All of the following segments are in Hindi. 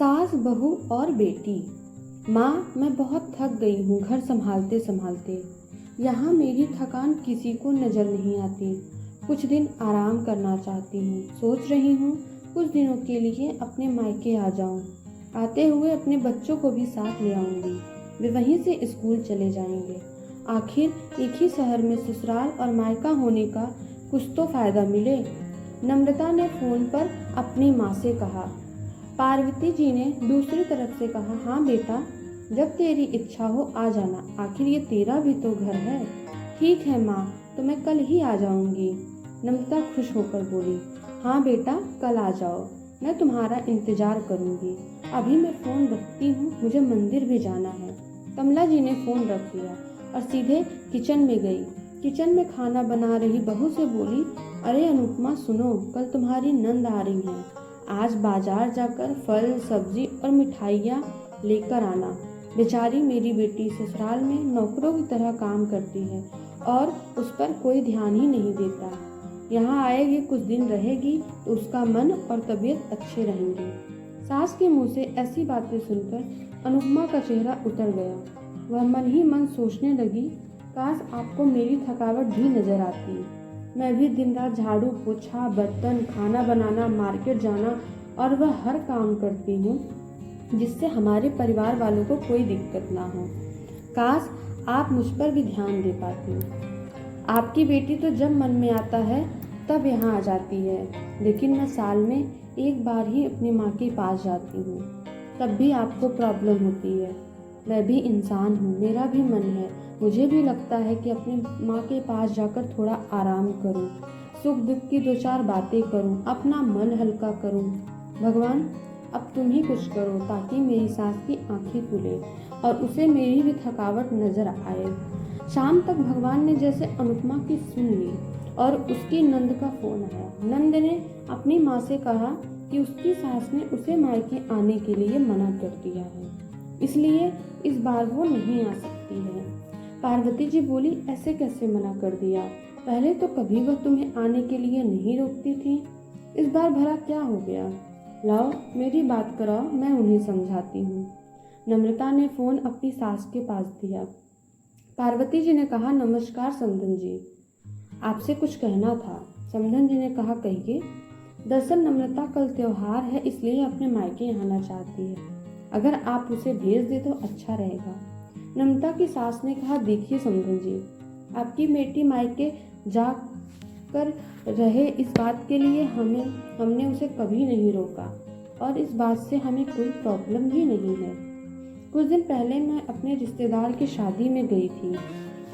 सास, बहू और बेटी। माँ, मैं बहुत थक गई हूँ घर संभालते संभालते। यहाँ मेरी थकान किसी को नज़र नहीं आती। कुछ दिन आराम करना चाहती हूँ। सोच रही हूँ कुछ दिनों के लिए अपने मायके आ जाऊँ। आते हुए अपने बच्चों को भी साथ ले आऊँगी। वे वहीं से स्कूल चले जाएंगे। आखिर एक ही शहर में ससुराल और मायका होने का कुछ तो फ़ायदा मिले। नम्रता ने फ़ोन पर अपनी माँ से कहा। पार्वती जी ने दूसरी तरफ से कहा, हाँ बेटा, जब तेरी इच्छा हो आ जाना, आखिर ये तेरा भी तो घर है। ठीक है माँ, तो मैं कल ही आ जाऊंगी। नम्रता खुश होकर बोली, हाँ बेटा, कल आ जाओ, मैं तुम्हारा इंतजार करूंगी। अभी मैं फ़ोन रखती हूँ, मुझे मंदिर भी जाना है। कमला जी ने फ़ोन रख दिया और सीधे किचन में गई। किचन में खाना बना रही बहू से बोली, अरे अनुपमा सुनो, कल तुम्हारी नंद आ रही हैं। आज बाजार जाकर फल, सब्जी और मिठाइयाँ लेकर आना। बेचारी मेरी बेटी ससुराल में नौकरों की तरह काम करती है और उस पर कोई ध्यान ही नहीं देता। यहाँ आएगी, कुछ दिन रहेगी तो उसका मन और तबीयत अच्छे रहेंगे। सास के मुंह से ऐसी बातें सुनकर अनुपमा का चेहरा उतर गया। वह मन ही मन सोचने लगी, काश आपको मेरी थकावट भी नजर आती। मैं भी दिन रात झाड़ू पोछा, बर्तन, खाना बनाना, मार्केट जाना और वह हर काम करती हूँ जिससे हमारे परिवार वालों को कोई दिक्कत ना हो। काश आप मुझ पर भी ध्यान दे पाती। आपकी बेटी तो जब मन में आता है तब यहाँ आ जाती है, लेकिन मैं साल में एक बार ही अपनी माँ के पास जाती हूँ, तब भी आपको प्रॉब्लम होती है। मैं भी इंसान हूँ, मेरा भी मन है, मुझे भी लगता है कि अपनी माँ के पास जाकर थोड़ा आराम करूँ, सुख दुख की दो चार बातें करूँ, अपना मन हल्का करूँ। भगवान, अब तुम ही कुछ करो ताकि मेरी सास की आंखें खुले और उसे मेरी भी थकावट नजर आए। शाम तक भगवान ने जैसे अनुपमा की सुन ली और उसकी नंद का फोन आया। नंद ने अपनी माँ से कहा कि उसकी सास ने उसे मायके आने के लिए मना कर दिया है, इसलिए इस बार वो नहीं आ सकती है। पार्वती जी बोली, ऐसे कैसे मना कर दिया? पहले तो कभी वह तुम्हें आने के लिए नहीं रोकती थी, इस बार भला क्या हो गया? लाओ मेरी बात कराओ, मैं उन्हें समझाती हूँ। नम्रता ने फोन अपनी सास के पास दिया। पार्वती जी ने कहा, नमस्कार समधन जी, आपसे कुछ कहना था। समधन जी ने कहा, कहिए। दरअसल नम्रता कल त्योहार है, इसलिए अपने मायके आना चाहती है, अगर आप उसे भेज दे तो अच्छा रहेगा। नम्रता की सास ने कहा, देखिए समधन जी, आपकी बेटी मायके जा कर रहे इस बात के लिए हमने उसे कभी नहीं रोका और इस बात से हमें कोई प्रॉब्लम भी नहीं है। कुछ दिन पहले मैं अपने रिश्तेदार की शादी में गई थी।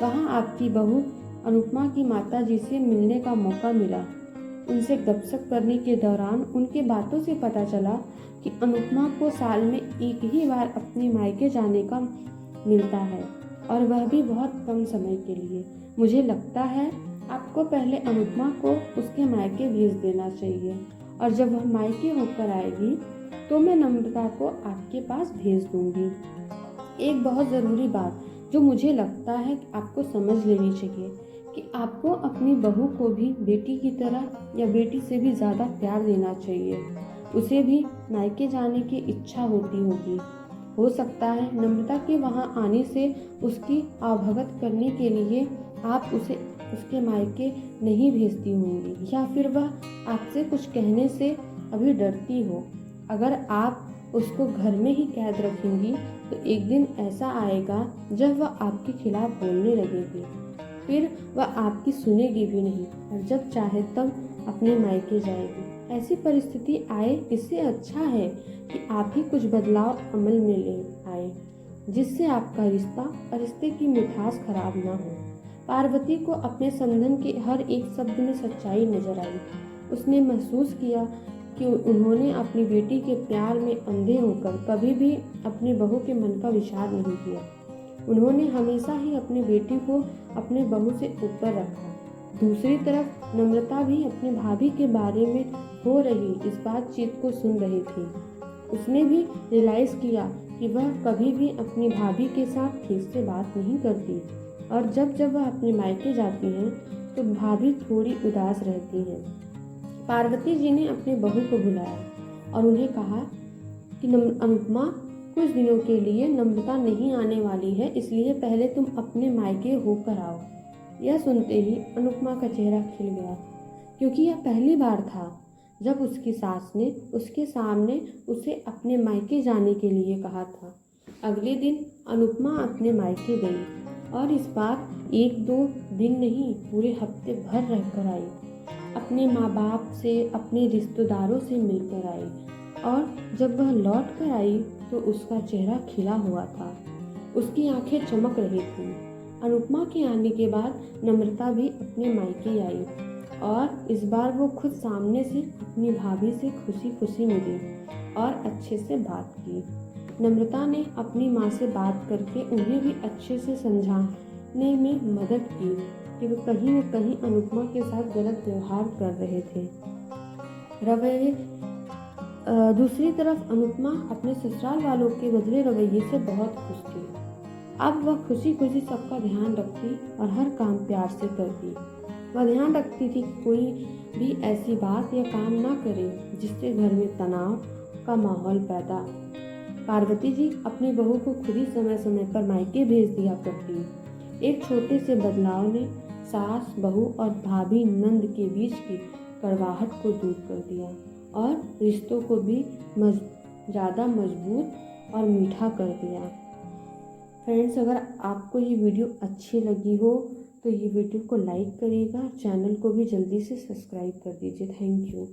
वहाँ आपकी बहू अनुपमा की माता जी से मिलने का मौका मिला। उनसे गपशप करने के दौरान उनके बातों से पता चला कि अनुपमा को साल में एक ही बार अपने मायके जाने का मिलता है और वह भी बहुत कम समय के लिए। मुझे लगता है आपको पहले अनुपमा को उसके मायके भेज देना चाहिए और जब वह मायके होकर आएगी तो मैं नम्रता को आपके पास भेज दूंगी। एक बहुत ज़रूरी बात जो मुझे लगता है कि आपको समझ लेनी चाहिए कि आपको अपनी बहू को भी बेटी की तरह या बेटी से भी ज़्यादा प्यार देना चाहिए। उसे भी मायके जाने की इच्छा होती होगी। हो सकता है नम्रता के वहाँ आने से उसकी आवभगत करने के लिए आप उसे उसके मायके नहीं भेजती होंगी, या फिर वह आपसे कुछ कहने से अभी डरती हो। अगर आप उसको घर में ही कैद रखेंगी तो एक दिन ऐसा आएगा जब वह आपके खिलाफ बोलने लगेगी, फिर वह आपकी सुनेगी भी नहीं और जब चाहे तब अपने मायके जाएगी। ऐसी परिस्थिति आए, इससे अच्छा है कि आप ही कुछ बदलाव अमल में ले आए जिससे आपका रिश्ता और रिश्ते की मिठास खराब ना हो। पार्वती को अपने समधन के हर एक शब्द में सच्चाई नजर आई। उसने महसूस किया कि उन्होंने अपनी बेटी के प्यार में अंधे होकर कभी भी अपनी बहू के मन का विचार नहीं किया। उन्होंने हमेशा ही अपनी बेटी को अपने बहू से ऊपर रखा। दूसरी तरफ नम्रता भी अपनी भाभी के बारे में हो रही इस बातचीत को सुन रही थी। उसने भी रियलाइज किया कि वह कभी भी अपनी भाभी के साथ ठीक से बात नहीं करती और जब वह अपने मायके जाती हैं तो भाभी थोड़ी उदास रहती हैं। पार्वती जी ने अपनी बहू को बुलाया और उन्हें कहा, कि अनुपमा, कुछ दिनों के लिए नम्रता नहीं आने वाली है, इसलिए पहले तुम अपने मायके होकर आओ। यह सुनते ही अनुपमा का चेहरा खिल गया, क्योंकि यह पहली बार था जब उसकी सास ने उसके सामने उसे अपने मायके जाने के लिए कहा था। अगले दिन अनुपमा अपने मायके गई और इस बार 1-2 दिन नहीं, पूरे हफ्ते भर रहकर आई। अपने माँ बाप से, अपने रिश्तेदारों से मिलकर आई, और जब वह लौट कर आई तो उसका चेहरा खिला हुआ था, उसकी आंखें चमक रही थीं। अनुपमा के आने के बाद नम्रता भी अपने मायके आई, और इस बार वो खुद सामने से अपनी भाभी से खुशी खुशी मिली और अच्छे से बात की। नम्रता ने अपनी माँ से बात करके उन्हें भी अच्छे से समझाने में मदद की कि वे कहीं न कहीं अनुपमा के साथ गलत व्यवहार कर रहे थे। दूसरी तरफ अनुपमा अपने ससुराल वालों के बदले रवैये से बहुत खुश थी। अब वह खुशी खुशी सबका ध्यान रखती और हर काम प्यार से करती। वह ध्यान रखती थी कि कोई भी ऐसी बात या काम ना करे जिससे घर में तनाव का माहौल पैदा। पार्वती जी अपनी बहू को खुद ही समय समय पर मायके भेज दिया करती। एक छोटे से बदलाव ने सास, बहू और भाभी नंद के बीच की कड़वाहट को दूर कर दिया और रिश्तों को भी ज़्यादा मजबूत और मीठा कर दिया। फ्रेंड्स, अगर आपको ये वीडियो अच्छी लगी हो तो ये वीडियो को लाइक करिएगा, चैनल को भी जल्दी से सब्सक्राइब कर दीजिए। Thank you.